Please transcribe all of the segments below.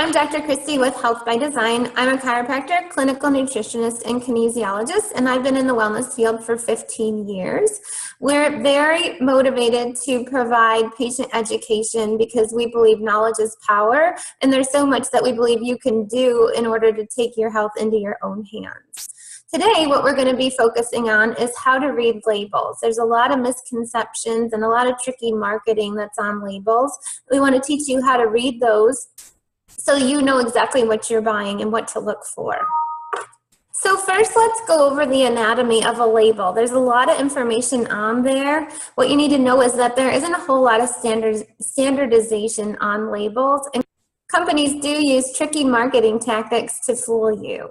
I'm Dr. Christy with Health by Design. I'm a chiropractor, clinical nutritionist, and kinesiologist, and I've been in the wellness field for 15 years. We're very motivated to provide patient education because we believe knowledge is power, and there's so much that we believe you can do in order to take your health into your own hands. Today, what we're going to be focusing on is how to read labels. There's a lot of misconceptions and a lot of tricky marketing that's on labels. We want to teach you how to read those so you know exactly what you're buying and what to look for. So first, let's go over the anatomy of a label. There's a lot of information on there. What you need to know is that there isn't a whole lot of standardization on labels, and companies do use tricky marketing tactics to fool you.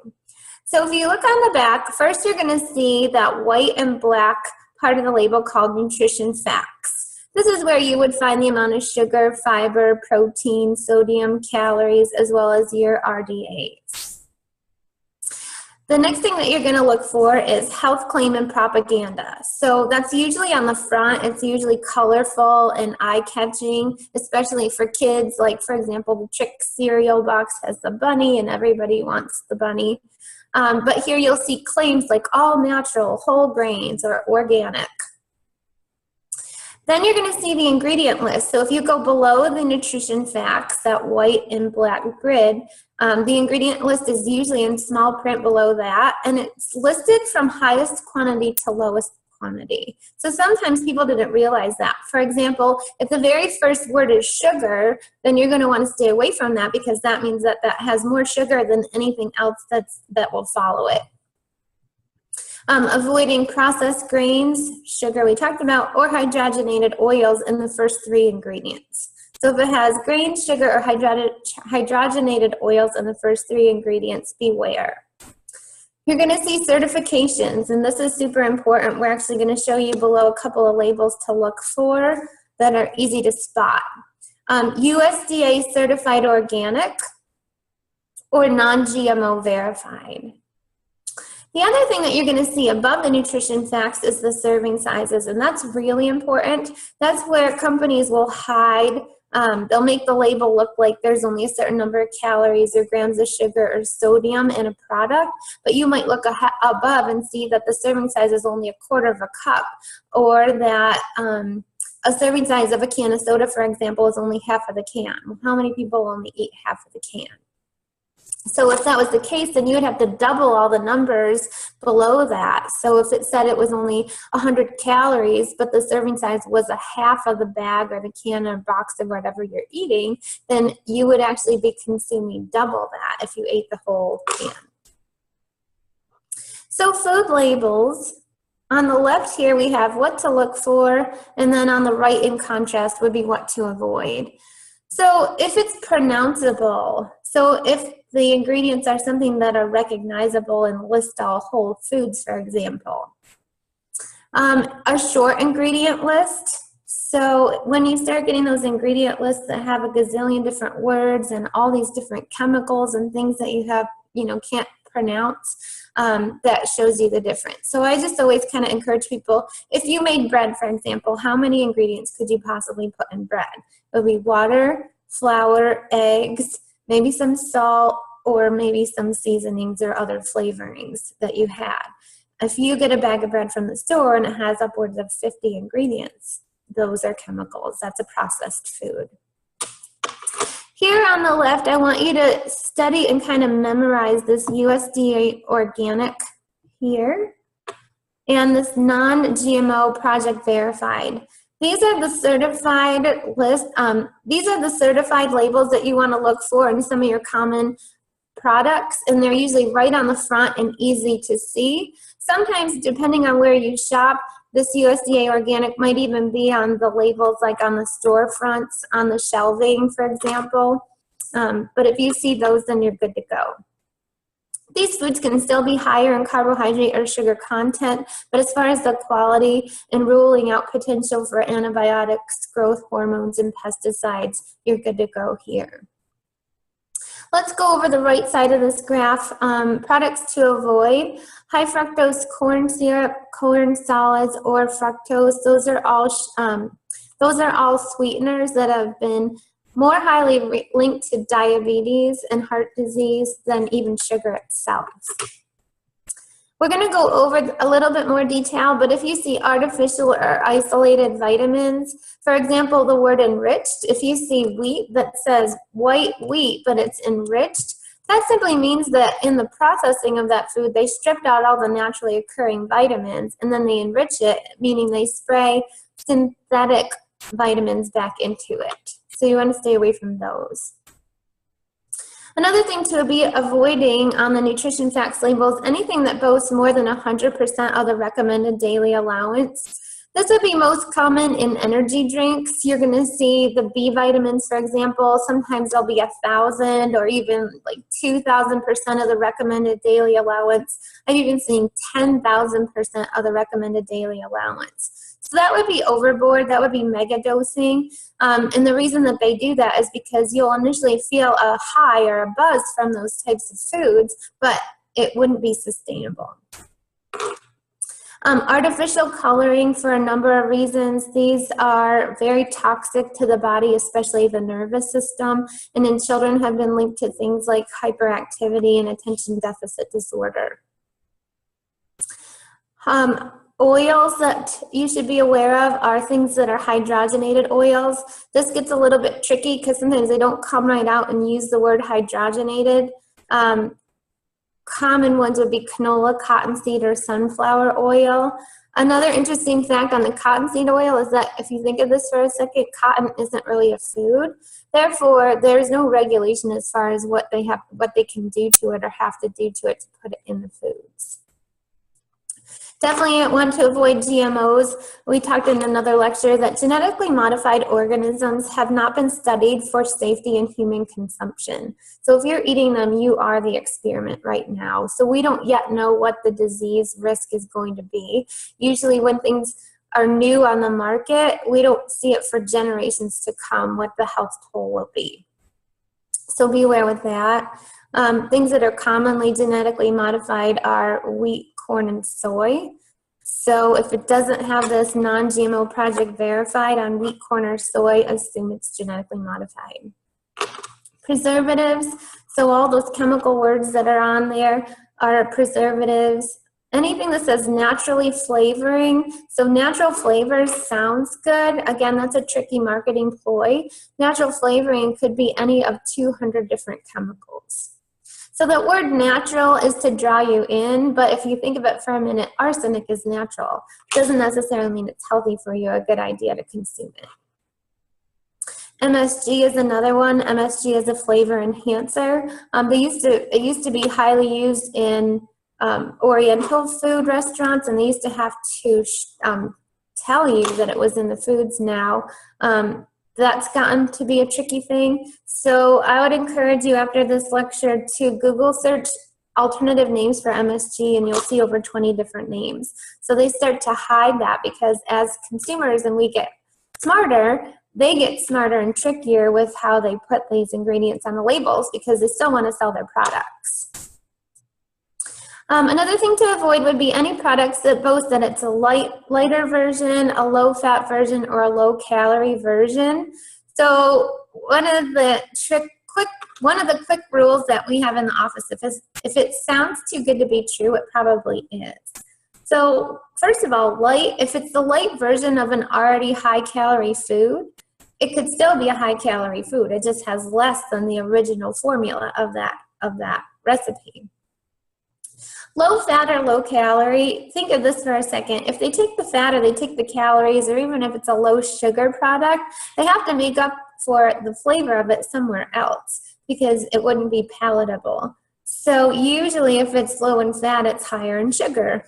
So if you look on the back, first you're going to see that white and black part of the label called nutrition facts. This is where you would find the amount of sugar, fiber, protein, sodium, calories, as well as your RDAs. The next thing that you're going to look for is health claim and propaganda. So that's usually on the front. It's usually colorful and eye-catching, especially for kids. Like, for example, the Trick cereal box has the bunny and everybody wants the bunny. But here you'll see claims like all natural, whole grains, or organic. Then you're going to see the ingredient list. So if you go below the nutrition facts, that white and black grid, the ingredient list is usually in small print below that, and it's listed from highest quantity to lowest quantity. So sometimes people didn't realize that. For example, if the very first word is sugar, then you're going to want to stay away from that because that means that that has more sugar than anything else that will follow it. Avoiding processed grains, sugar we talked about, or hydrogenated oils in the first three ingredients. So if it has grains, sugar, or hydrogenated oils in the first three ingredients, beware. You're going to see certifications, and this is super important. We're actually going to show you below a couple of labels to look for that are easy to spot. USDA certified organic or non-GMO verified. The other thing that you're going to see above the nutrition facts is the serving sizes, and that's really important. That's where companies will hide. They'll make the label look like there's only a certain number of calories or grams of sugar or sodium in a product, but you might look above and see that the serving size is only a quarter of a cup, or that a serving size of a can of soda, for example, is only half of the can. Well, how many people only eat half of the can? So if that was the case, then you would have to double all the numbers below that. So if it said it was only 100 calories, but the serving size was a half of the bag or the can or box of whatever you're eating, then you would actually be consuming double that if you ate the whole can. So food labels. On the left here, we have what to look for, and then on the right, in contrast, would be what to avoid. So if it's pronounceable, so if the ingredients are something that are recognizable and list all whole foods, for example. A short ingredient list. So when you start getting those ingredient lists that have a gazillion different words and all these different chemicals and things that you have, can't pronounce, that shows you the difference. So I just always kind of encourage people, if you made bread, for example, how many ingredients could you possibly put in bread? It would be water, flour, eggs, maybe some salt, or maybe some seasonings or other flavorings that you had. If you get a bag of bread from the store and it has upwards of 50 ingredients, those are chemicals. That's a processed food. Here on the left, I want you to study and kind of memorize this USDA organic here and this non-GMO project verified. These are the certified list. These are the certified labels that you want to look for in some of your common products, and they're usually right on the front and easy to see. Sometimes, depending on where you shop, this USDA organic might even be on the labels, like on the storefronts, on the shelving, for example. But if you see those, then you're good to go. These foods can still be higher in carbohydrate or sugar content, but as far as the quality and ruling out potential for antibiotics, growth hormones, and pesticides, you're good to go here. Let's go over the right side of this graph. Products to avoid: high fructose corn syrup, corn solids, or fructose. Those are all sweeteners that have been more highly linked to diabetes and heart disease than even sugar itself. We're going to go over a little bit more detail, but if you see artificial or isolated vitamins, for example, the word enriched, if you see wheat that says white wheat, but it's enriched, that simply means that in the processing of that food, they stripped out all the naturally occurring vitamins, and then they enrich it, meaning they spray synthetic vitamins back into it. So you want to stay away from those. Another thing to be avoiding on the nutrition facts labels, anything that boasts more than 100% of the recommended daily allowance. This would be most common in energy drinks. You're going to see the B vitamins, for example, sometimes they'll be 1,000 or even like 2,000% of the recommended daily allowance. I've even seen 10,000% of the recommended daily allowance. So that would be overboard, that would be mega dosing. And the reason that they do that is because you'll initially feel a high or a buzz from those types of foods, but it wouldn't be sustainable. Artificial coloring for a number of reasons. These are very toxic to the body, especially the nervous system, and in children have been linked to things like hyperactivity and attention deficit disorder. Oils that you should be aware of are things that are hydrogenated oils. This gets a little bit tricky because sometimes they don't come right out and use the word hydrogenated. Common ones would be canola, cottonseed, or sunflower oil. Another interesting fact on the cottonseed oil is that if you think of this for a second, cotton isn't really a food. Therefore, there's no regulation as far as what they can do to it or have to do to it to put it in the foods. Definitely want to avoid GMOs. We talked in another lecture that genetically modified organisms have not been studied for safety in human consumption. So if you're eating them, you are the experiment right now. So we don't yet know what the disease risk is going to be. Usually when things are new on the market, we don't see it for generations to come what the health toll will be. So be aware with that. Things that are commonly genetically modified are wheat, corn, and soy. So if it doesn't have this non-GMO project verified on wheat, corn, or soy, assume it's genetically modified. Preservatives, so all those chemical words that are on there are preservatives. Anything that says naturally flavoring, so natural flavors sounds good. Again, that's a tricky marketing ploy. Natural flavoring could be any of 200 different chemicals. So the word natural is to draw you in, but if you think of it for a minute, arsenic is natural. It doesn't necessarily mean it's healthy for you, a good idea to consume it. MSG is another one. MSG is a flavor enhancer. It used to be highly used in Oriental food restaurants, and they used to have to tell you that it was in the foods now. That's gotten to be a tricky thing. So I would encourage you after this lecture to Google search alternative names for MSG, and you'll see over 20 different names. So they start to hide that because as consumers and we get smarter, they get smarter and trickier with how they put these ingredients on the labels because they still want to sell their products. Another thing to avoid would be any products that boast that it's a lighter version, a low-fat version, or a low-calorie version. So one of the quick rules that we have in the office, if it sounds too good to be true, it probably is. So first of all, if it's the light version of an already high-calorie food, it could still be a high-calorie food. It just has less than the original formula of that recipe. Low fat or low calorie, think of this for a second. If they take the fat or they take the calories, or even if it's a low sugar product, they have to make up for the flavor of it somewhere else because it wouldn't be palatable. So usually if it's low in fat, it's higher in sugar.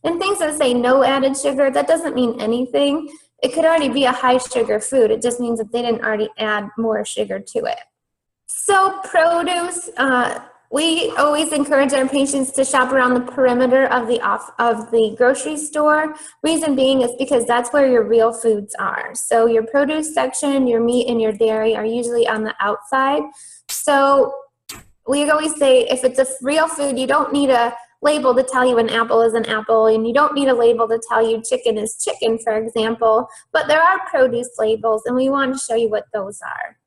And things that say no added sugar, that doesn't mean anything. It could already be a high sugar food. It just means that they didn't already add more sugar to it. So produce, we always encourage our patients to shop around the perimeter of the grocery store. Reason being is because that's where your real foods are. So your produce section, your meat, and your dairy are usually on the outside. So we always say if it's a real food, you don't need a label to tell you an apple is an apple, and you don't need a label to tell you chicken is chicken, for example, but there are produce labels, and we want to show you what those are.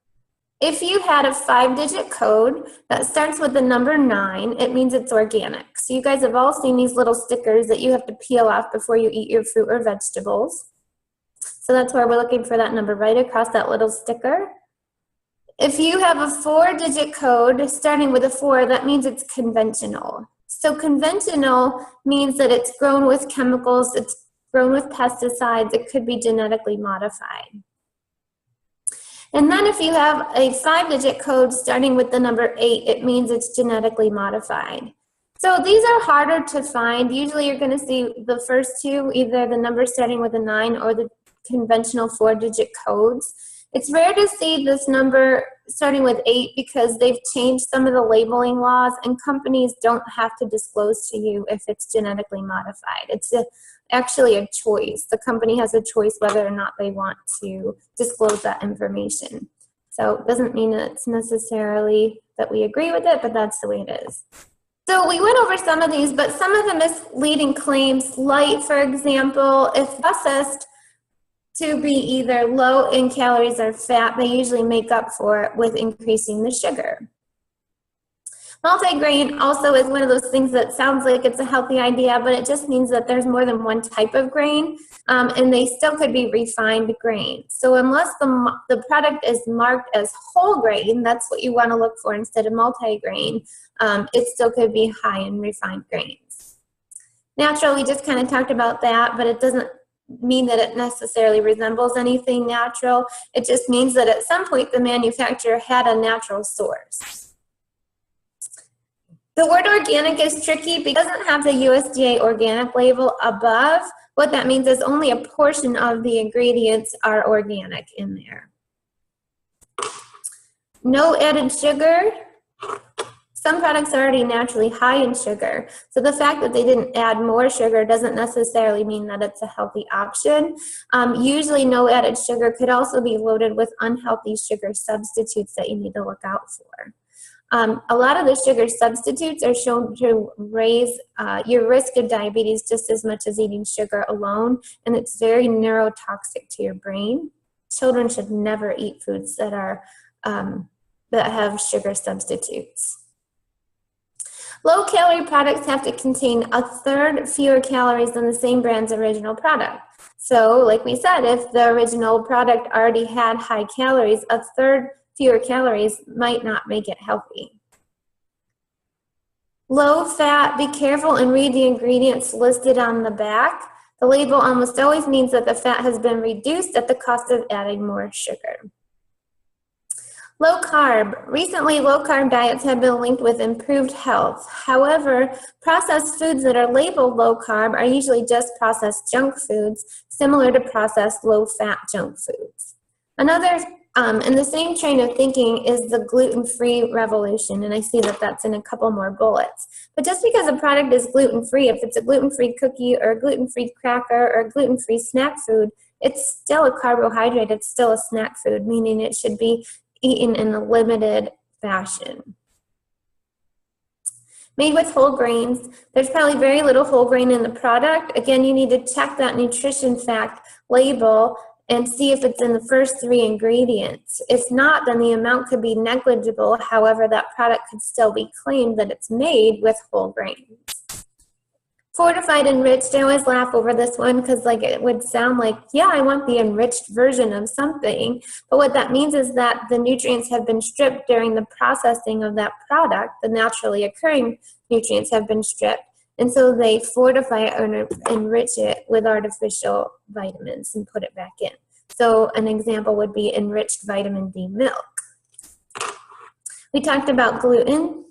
If you had a 5-digit code that starts with the number 9, it means it's organic. So you guys have all seen these little stickers that you have to peel off before you eat your fruit or vegetables. So that's where we're looking for that number right across that little sticker. If you have a 4-digit code starting with a 4, that means it's conventional. So conventional means that it's grown with chemicals, it's grown with pesticides, it could be genetically modified. And then if you have a 5-digit code starting with the number 8, it means it's genetically modified. So these are harder to find. Usually you're going to see the first two, either the number starting with a 9 or the conventional 4-digit codes. It's rare to see this number starting with 8 because they've changed some of the labeling laws, and companies don't have to disclose to you if it's genetically modified. It's actually a choice. The company has a choice whether or not they want to disclose that information. So it doesn't mean that it's necessarily that we agree with it, but that's the way it is. So we went over some of these, but some of the misleading claims, light, for example, if processed to be either low in calories or fat, they usually make up for it with increasing the sugar. Multigrain also is one of those things that sounds like it's a healthy idea, but it just means that there's more than one type of grain, and they still could be refined grain. So unless the product is marked as whole grain, that's what you want to look for instead of multigrain, it still could be high in refined grains. Natural, we just kind of talked about that, but it doesn't mean that it necessarily resembles anything natural. It just means that at some point the manufacturer had a natural source. The word organic is tricky because it doesn't have the USDA organic label above. What that means is only a portion of the ingredients are organic in there. No added sugar. Some products are already naturally high in sugar, so the fact that they didn't add more sugar doesn't necessarily mean that it's a healthy option. Usually no added sugar could also be loaded with unhealthy sugar substitutes that you need to look out for. A lot of the sugar substitutes are shown to raise your risk of diabetes just as much as eating sugar alone, and it's very neurotoxic to your brain. Children should never eat foods that are that have sugar substitutes. Low-calorie products have to contain 1/3 fewer calories than the same brand's original product. So, like we said, if the original product already had high calories, 1/3 fewer calories might not make it healthy. Low fat, be careful and read the ingredients listed on the back. The label almost always means that the fat has been reduced at the cost of adding more sugar. Low carb. Recently, low carb diets have been linked with improved health. However, processed foods that are labeled low carb are usually just processed junk foods, similar to processed low fat junk foods. Another in the same train of thinking is the gluten-free revolution, and I see that that's in a couple more bullets. But just because a product is gluten-free, if it's a gluten-free cookie or a gluten-free cracker or a gluten-free snack food, it's still a carbohydrate, it's still a snack food, meaning it should be eaten in a limited fashion. Made with whole grains. There's probably very little whole grain in the product. Again, you need to check that nutrition fact label and see if it's in the first 3 ingredients. If not, then the amount could be negligible. However, that product could still be claimed that it's made with whole grains. Fortified enriched, I always laugh over this one because it would sound like, yeah, I want the enriched version of something. But what that means is that the nutrients have been stripped during the processing of that product. The naturally occurring nutrients have been stripped. And so they fortify it or enrich it with artificial vitamins and put it back in. So an example would be enriched vitamin D milk. We talked about gluten.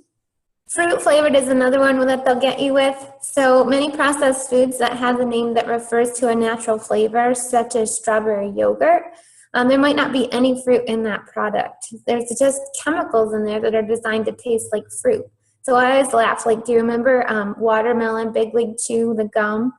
Fruit flavored is another one that they'll get you with. So many processed foods that have a name that refers to a natural flavor, such as strawberry yogurt, there might not be any fruit in that product. There's just chemicals in there that are designed to taste like fruit. So I always laugh, do you remember watermelon, Big League Chew, the gum,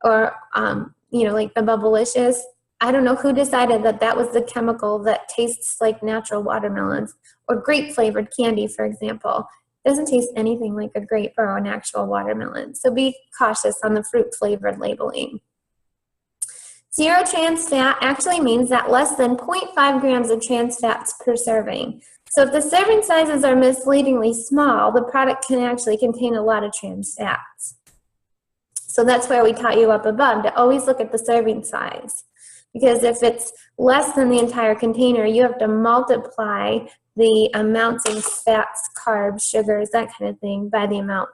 or like the Bubblicious? I don't know who decided that that was the chemical that tastes like natural watermelons, or grape flavored candy, for example. Doesn't taste anything like a grape or an actual watermelon. So be cautious on the fruit flavored labeling. Zero trans fat actually means that less than 0.5 grams of trans fats per serving. So if the serving sizes are misleadingly small, the product can actually contain a lot of trans fats. So that's where we taught you up above to always look at the serving size. Because if it's less than the entire container, you have to multiply the amounts of fats, carbs, sugars, that kind of thing by the amount.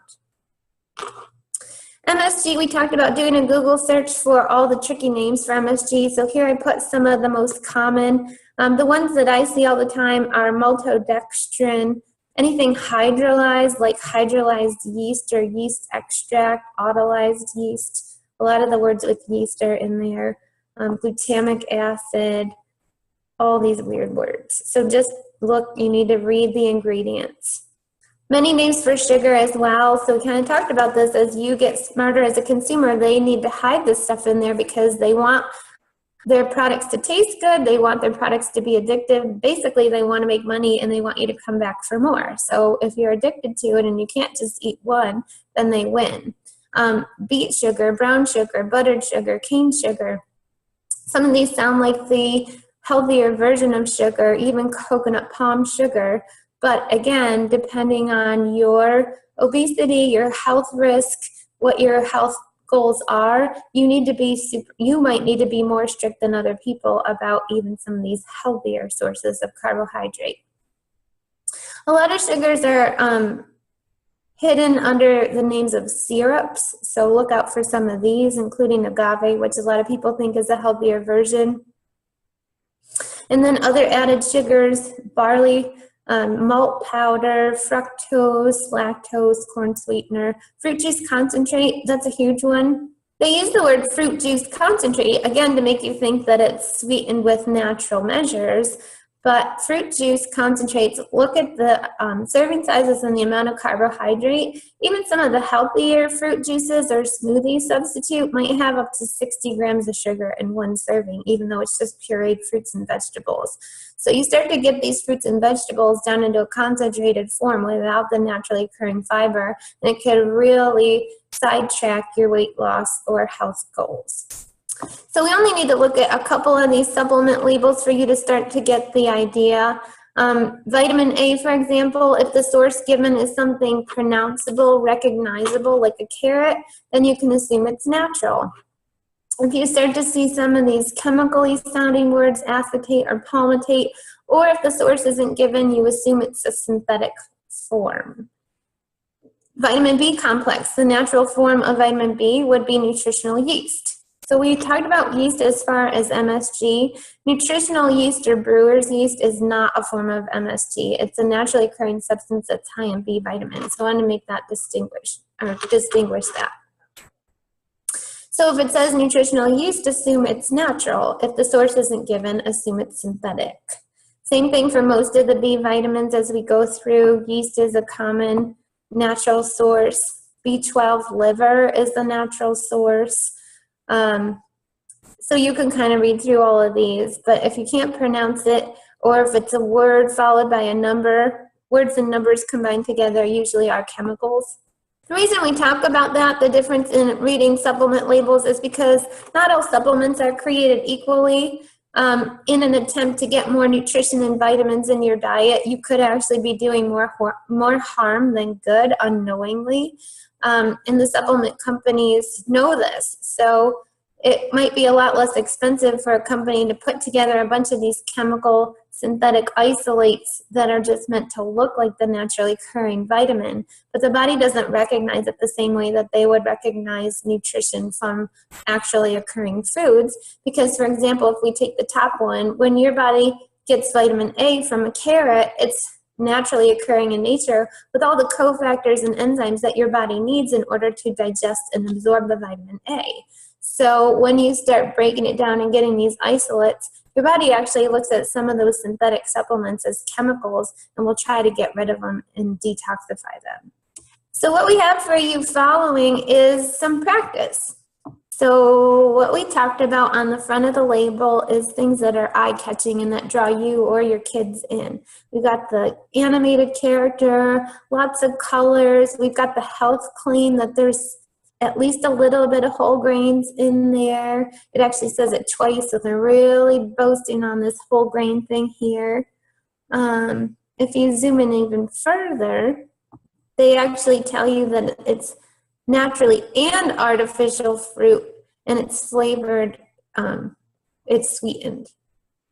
MSG, we talked about doing a Google search for all the tricky names for MSG. So here I put some of the most common. The ones that I see all the time are maltodextrin, anything hydrolyzed, like hydrolyzed yeast or yeast extract, autolyzed yeast. A lot of the words with yeast are in there. Glutamic acid, all these weird words. So just look, you need to read the ingredients. Many names for sugar as well. So we kind of talked about this. As you get smarter as a consumer, they need to hide this stuff in there because they want their products to taste good. They want their products to be addictive. Basically, they want to make money and they want you to come back for more. So if you're addicted to it and you can't just eat one, then they win. Beet sugar, brown sugar, buttered sugar, cane sugar. Some of these sound like the healthier version of sugar, even coconut palm sugar. But again, depending on your obesity, your health risk, what your health goals are, you might need to be more strict than other people about even some of these healthier sources of carbohydrate. A lot of sugars are hidden under the names of syrups, so look out for some of these, including agave, which a lot of people think is a healthier version. And then other added sugars, barley, malt powder, fructose, lactose, corn sweetener, fruit juice concentrate, that's a huge one. They use the word fruit juice concentrate, again, to make you think that it's sweetened with natural measures. But fruit juice concentrates, look at the serving sizes and the amount of carbohydrate. Even some of the healthier fruit juices or smoothie substitute might have up to 60 grams of sugar in one serving, even though it's just pureed fruits and vegetables. So you start to get these fruits and vegetables down into a concentrated form without the naturally occurring fiber, and it can really sidetrack your weight loss or health goals. So we only need to look at a couple of these supplement labels for you to start to get the idea. Vitamin A, for example, if the source given is something pronounceable, recognizable, like a carrot, then you can assume it's natural. If you start to see some of these chemically sounding words, acetate or palmitate, or if the source isn't given, you assume it's a synthetic form. Vitamin B complex, the natural form of vitamin B would be nutritional yeast. So we talked about yeast as far as MSG. Nutritional yeast or brewer's yeast is not a form of MSG. It's a naturally occurring substance that's high in B vitamins. So I want to make that distinguish that. So if it says nutritional yeast, assume it's natural. If the source isn't given, assume it's synthetic. Same thing for most of the B vitamins as we go through. Yeast is a common natural source. B12 liver is the natural source. So you can kind of read through all of these, but if you can't pronounce it, or if it's a word followed by a number, words and numbers combined together usually are chemicals. The reason we talk about that, the difference in reading supplement labels, is because not all supplements are created equally. In an attempt to get more nutrition and vitamins in your diet, you could actually be doing more harm than good unknowingly. And the supplement companies know this. So it might be a lot less expensive for a company to put together a bunch of these chemical synthetic isolates that are just meant to look like the naturally occurring vitamin. But the body doesn't recognize it the same way that they would recognize nutrition from actually occurring foods. Because, for example, if we take the top one, when your body gets vitamin A from a carrot, it's naturally occurring in nature with all the cofactors and enzymes that your body needs in order to digest and absorb the vitamin A. So when you start breaking it down and getting these isolates, your body actually looks at some of those synthetic supplements as chemicals and will try to get rid of them and detoxify them. So what we have for you following is some practice. So what we talked about on the front of the label is things that are eye-catching and that draw you or your kids in. We've got the animated character, lots of colors. We've got the health claim that there's at least a little bit of whole grains in there. It actually says it twice, so they're really boasting on this whole grain thing here. If you zoom in even further, they actually tell you that it's naturally and artificial fruit, and it's flavored, it's sweetened.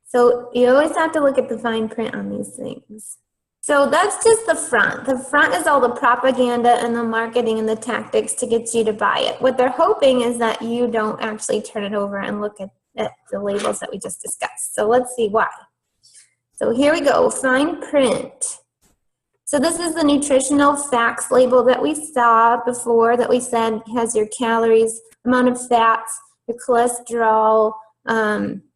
So you always have to look at the fine print on these things. So that's just the front. The front is all the propaganda and the marketing and the tactics to get you to buy it. What they're hoping is that you don't actually turn it over and look at the labels that we just discussed. So let's see why. So here we go, fine print. So this is the nutritional facts label that we saw before, that we said has your calories, amount of fats, your cholesterol,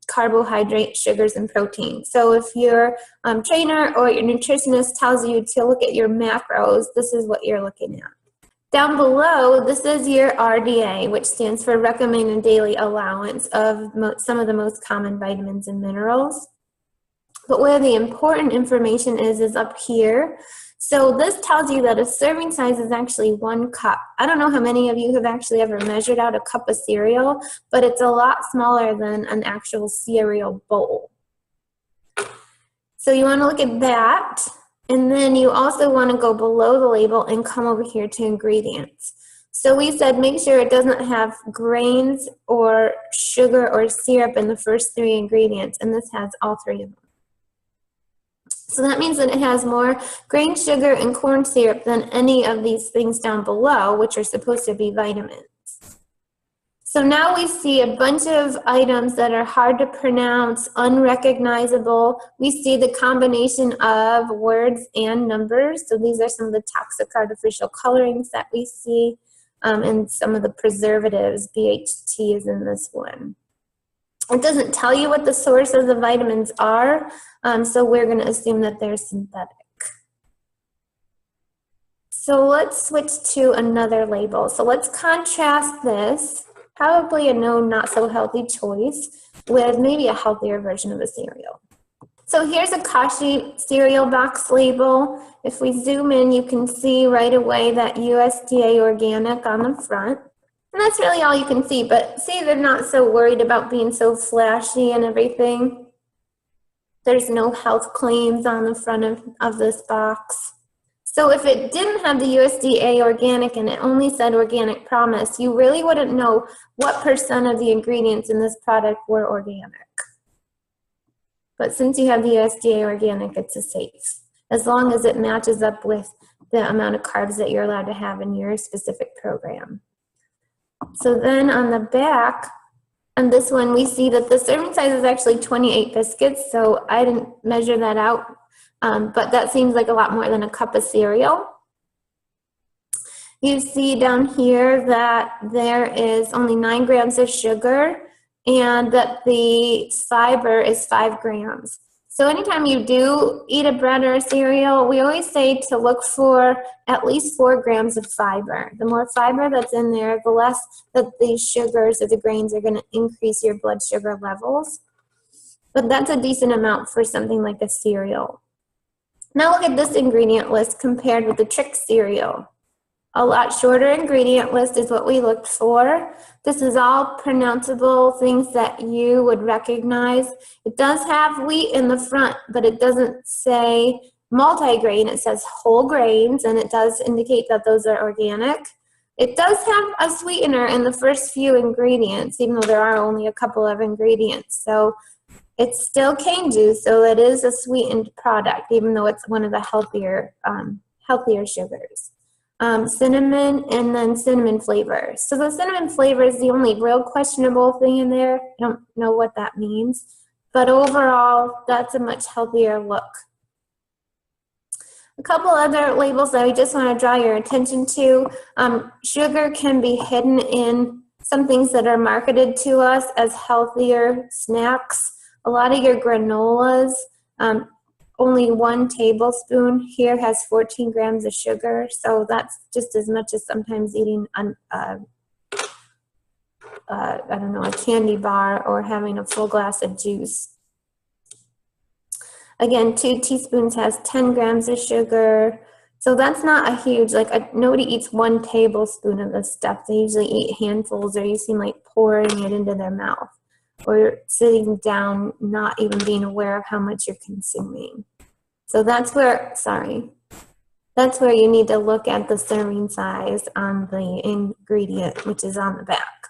carbohydrate, sugars, and protein. So if your trainer or your nutritionist tells you to look at your macros, this is what you're looking at. Down below, this is your RDA, which stands for Recommended Daily Allowance of some of the most common vitamins and minerals. But where the important information is up here. So this tells you that a serving size is actually 1 cup. I don't know how many of you have actually ever measured out a cup of cereal, but it's a lot smaller than an actual cereal bowl. So you want to look at that, and then you also want to go below the label and come over here to ingredients. So we said make sure it doesn't have grains or sugar or syrup in the first 3 ingredients, and this has all 3 of them. So that means that it has more grain, sugar, and corn syrup than any of these things down below, which are supposed to be vitamins. So now we see a bunch of items that are hard to pronounce, unrecognizable. We see the combination of words and numbers. So these are some of the toxic artificial colorings that we see, and some of the preservatives. BHT is in this one. It doesn't tell you what the source of the vitamins are, so we're going to assume that they're synthetic. So let's switch to another label. So let's contrast this, probably a no, not so healthy choice, with maybe a healthier version of a cereal. So here's a Kashi cereal box label. If we zoom in, you can see right away that USDA organic on the front. And that's really all you can see, but see, they're not so worried about being so flashy and everything. There's no health claims on the front of this box. So if it didn't have the USDA organic and it only said organic promise, you really wouldn't know what % of the ingredients in this product were organic. But since you have the USDA organic, it's a safe, as long as it matches up with the amount of carbs that you're allowed to have in your specific program. So then on the back, on this one, we see that the serving size is actually 28 biscuits, so I didn't measure that out, but that seems like a lot more than a cup of cereal. You see down here that there is only 9 grams of sugar and that the fiber is 5 grams. So anytime you do eat a bread or a cereal, we always say to look for at least 4 grams of fiber. The more fiber that's in there, the less that these sugars or the grains are going to increase your blood sugar levels. But that's a decent amount for something like a cereal. Now look at this ingredient list compared with the Trick cereal. A lot shorter ingredient list is what we looked for. This is all pronounceable things that you would recognize. It does have wheat in the front, but it doesn't say multigrain. It says whole grains, and it does indicate that those are organic. It does have a sweetener in the first few ingredients, even though there are only a couple of ingredients. So it's still cane juice, so it is a sweetened product, even though it's one of the healthier sugars. Cinnamon, and then cinnamon flavor. So the cinnamon flavor is the only real questionable thing in there. I don't know what that means, but overall, that's a much healthier look. A couple other labels that we just want to draw your attention to. Sugar can be hidden in some things that are marketed to us as healthier snacks. A lot of your granolas, only 1 tablespoon here has 14 grams of sugar, so that's just as much as sometimes eating a I don't know, a candy bar or having a full glass of juice. Again, 2 teaspoons has 10 grams of sugar. So that's not a huge, like nobody eats 1 tablespoon of this stuff. They usually eat handfuls, or you seem like pouring it into their mouth, or sitting down, not even being aware of how much you're consuming. So that's where, that's where you need to look at the serving size on the ingredient, which is on the back.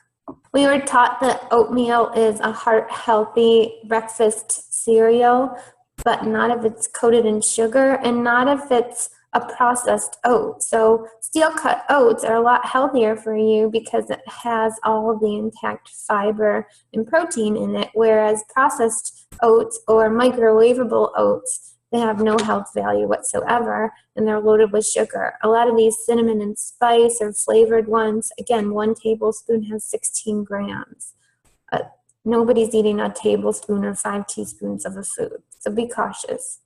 We were taught that oatmeal is a heart-healthy breakfast cereal, but not if it's coated in sugar and not if it's a processed oat. So steel-cut oats are a lot healthier for you because it has all of the intact fiber and protein in it, whereas processed oats or microwavable oats, they have no health value whatsoever, and they're loaded with sugar. A lot of these cinnamon and spice or flavored ones, again, 1 tablespoon has 16 grams. Nobody's eating a tablespoon or 5 teaspoons of a food, so be cautious.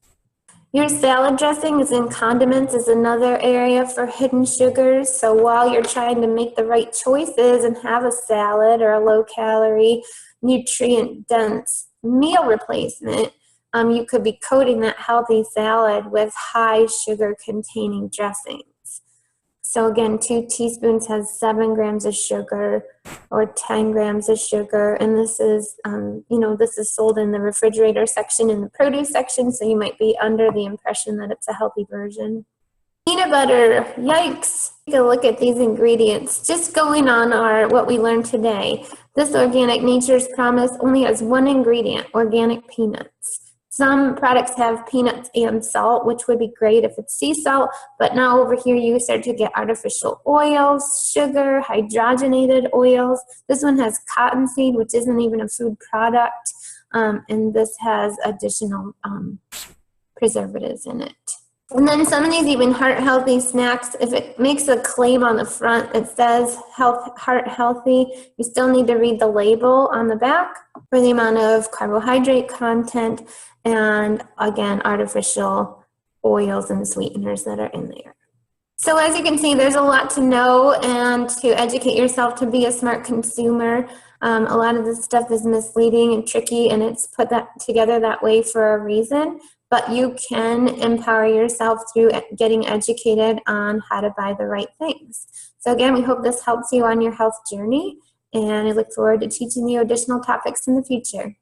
Your salad dressings and condiments is another area for hidden sugars. So while you're trying to make the right choices and have a salad or a low-calorie, nutrient-dense meal replacement, you could be coating that healthy salad with high sugar-containing dressings. So again, 2 teaspoons has 7 grams of sugar or 10 grams of sugar, and this is, this is sold in the refrigerator section, in the produce section, so you might be under the impression that it's a healthy version. Peanut butter, yikes. Take a look at these ingredients. Just going on what we learned today, this Organic Nature's Promise only has 1 ingredient, organic peanuts. Some products have peanuts and salt, which would be great if it's sea salt, but now over here you start to get artificial oils, sugar, hydrogenated oils. This one has cottonseed, which isn't even a food product, and this has additional preservatives in it. And then some of these even heart-healthy snacks, if it makes a claim on the front that says heart healthy, you still need to read the label on the back for the amount of carbohydrate content and, again, artificial oils and sweeteners that are in there. So as you can see, there's a lot to know and to educate yourself to be a smart consumer. A lot of this stuff is misleading and tricky, and it's put that together that way for a reason. But you can empower yourself through getting educated on how to buy the right things. So again, we hope this helps you on your health journey, and I look forward to teaching you additional topics in the future.